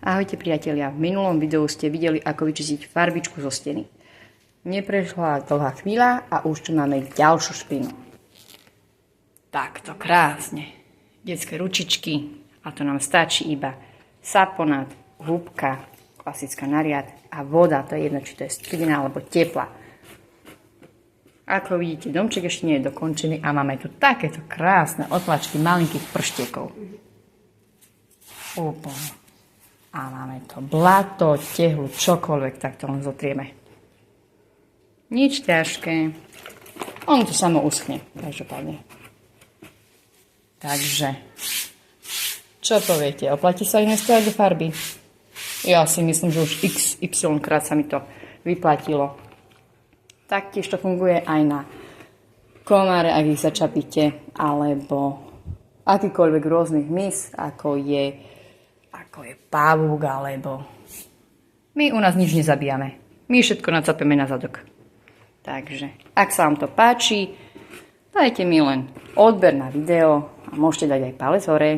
Ahojte priatelia, v minulom videu ste videli, ako vyčistiť farbičku zo steny. Neprešla dlhá chvíľa a už tu máme ďalšiu špinu. Takto krásne. Detské ručičky a to nám stačí iba saponát, húbka, klasická nariad a voda, to je jedno, či to je studená alebo teplá. Ako vidíte, domček ešte nie je dokončený a máme tu takéto krásne otlačky malinkých prštiekov. Úplne. A máme to blato, tehlu, čokoľvek, tak to len zotrieme. Nič ťažké. Ono to samo uschne, každopádne. Takže, čo poviete? Oplatí sa investovať do farby? Ja si myslím, že už XY krát sa mi to vyplatilo. Taktiež to funguje aj na komáre, ak ich začapíte, alebo akýkoľvek rôznych hmyz, ako je pavúk, alebo my u nás nič nezabíjame. My všetko nacapeme na zadok. Takže, ak sa vám to páči, dajte mi len odber na video a môžete dať aj palec hore.